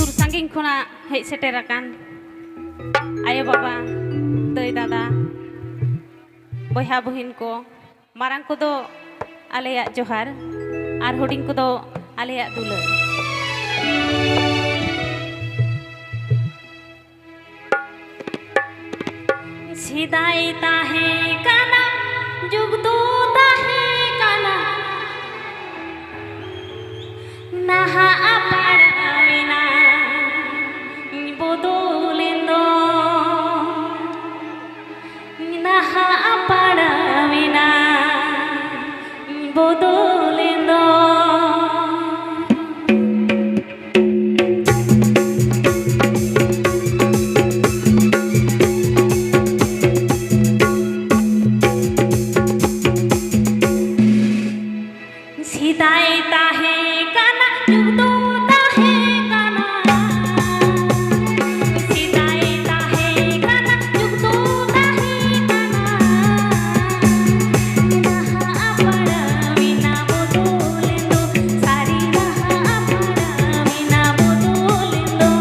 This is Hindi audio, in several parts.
सुर सांगिन खुना हेज सेटेराकान आयो बाबा दाई दादा बयहा बहिन को मारांग को दो आलेया जोहार आर हुडिंग को दो आलेया दुलार सिदाई ताहे काना जुग दो ताहे काना नाहा aparawina bodolindo naha aparawina bodolindo सिदाई ताहे काना जुग दो ताहे काना सिदाई ताहे काना जुग दो ताहे काना नाहा aparawina bodolindo sari naha aparawina bodolindo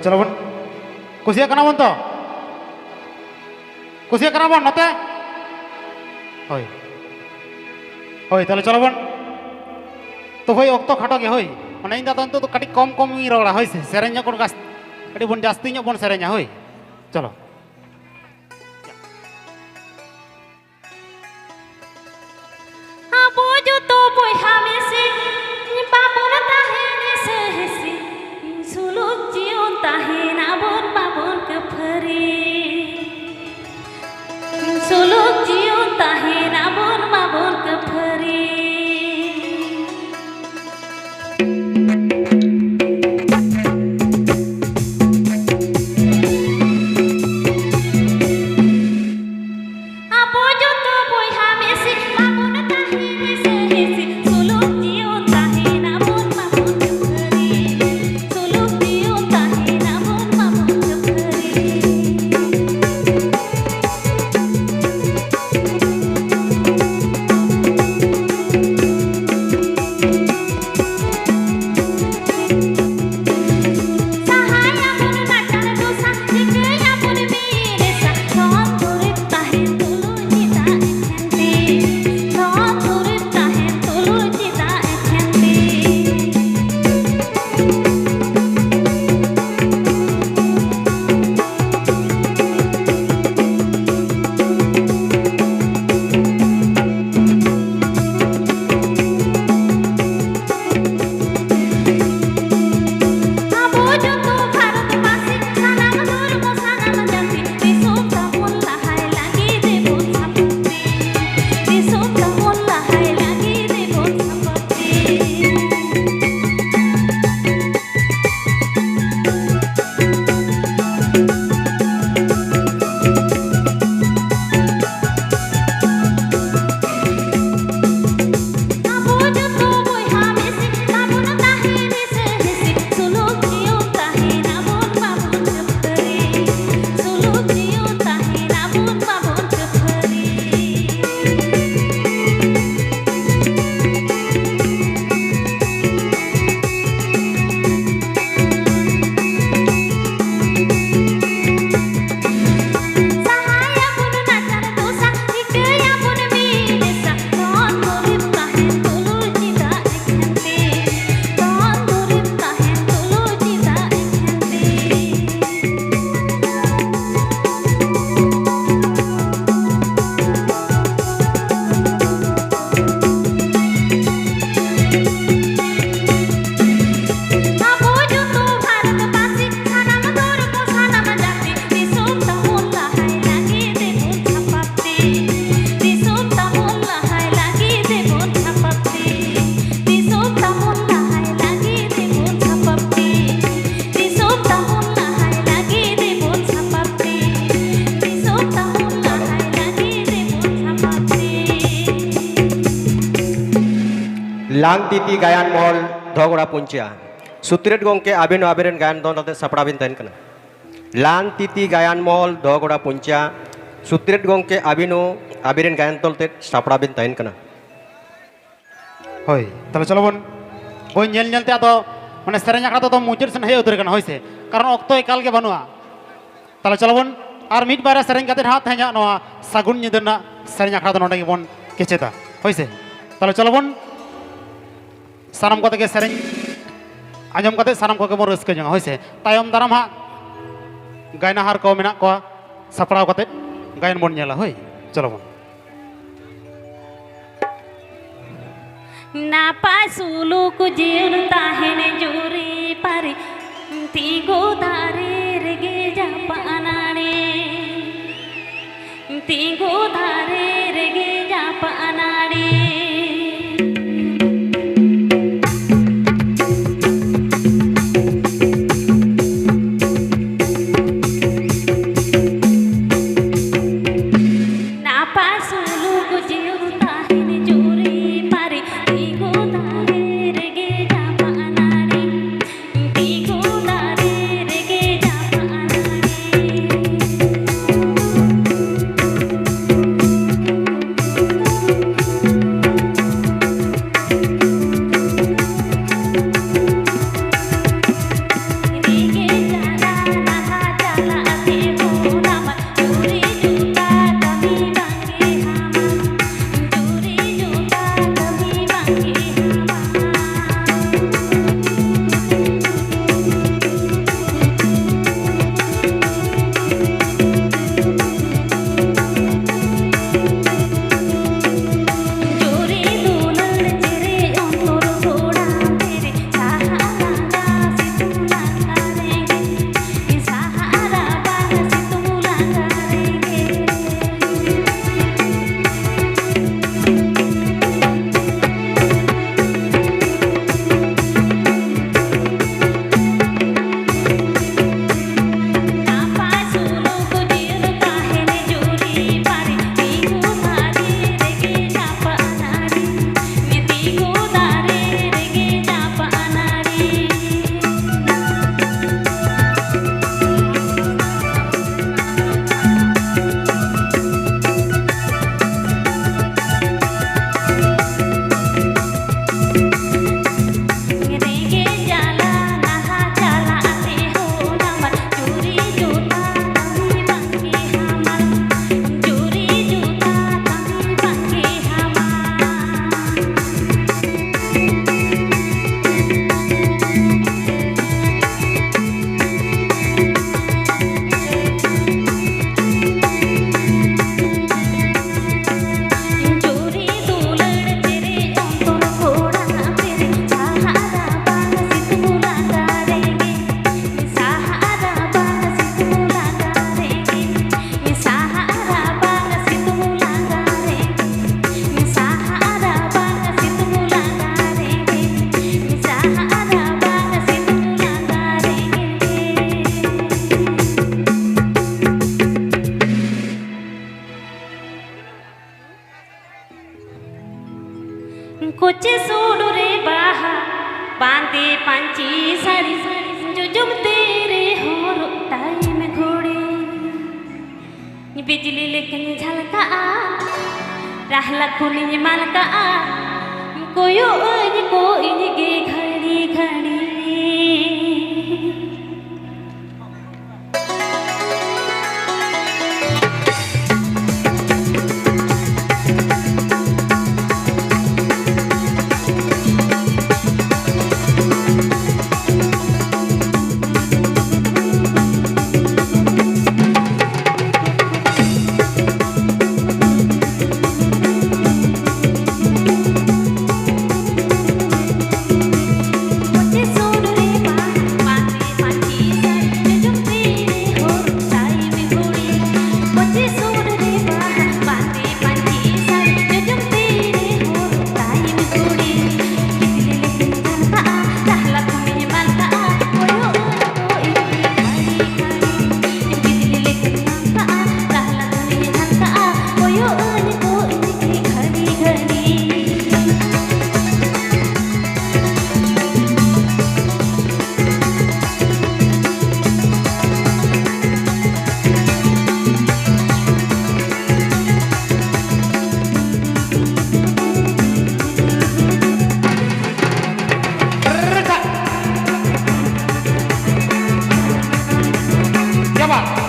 चलो बन कुसिया कना बन तो कुसिया कना बन नते होय होय ताले चलो बन तो होय ओक्तो खाटो गे होय माने इन दादा तो कटी कम कम ही रोड़ा होय सेरेन्या कोन गास कटी बन जास्ती ᱧᱚᱜ बन सेरेन्या होय चलो आबो जो तो बयहा मेसे बाबन ताहे से हेसी सुलुक जियन ताहे ना बन बाबन के फर लांग तीती गायन मॉल धोगड़ा पुंचिया सुत्रेट गोंके आबिन आबिरेन गायन दोन तते सपड़ा बिन तहन कना लांग तीती गायन मॉल धोगड़ा पुंचिया सुत्रेट गोंके आबिनो आबिरेन गायन तोलते सपड़ा बिन तहन कना होय तले चलो बन बोई नेल नेलते आदो माने सेरेंज आखड़ा तो मुचाद सेन हे उतर कना होइसे कारण अक्तो एकाल के बनुआ तले चलो बन आर मिट बारे सेरेंज काते हाथ हेजा नोआ सागुन निदना सेरेंज आखड़ा नोंडे गे बन केचेता होइसे तले चलो बन सानाम कते के सेरेंज आजम कते सानाम को के बन रस्के जंगा होइसे तायम दाराम हा गायनाहार को मेना को सपड़ाव कते गायन बन नेला होय चलो बन Napa sulu ku jiur tahene juri pari tigo dare rege japa anane tigo dare rege japa anane Napa sulu ku jiur tahene juri pari कुछ सूडू रे बाहा बांधे पंची साड़ी जो जुम तेरे हो टाइम घोड़े बिजली लेकिन झलका रहला खुली मलका कोयो गे घड़ी घड़ी This ᱵᱟᱝ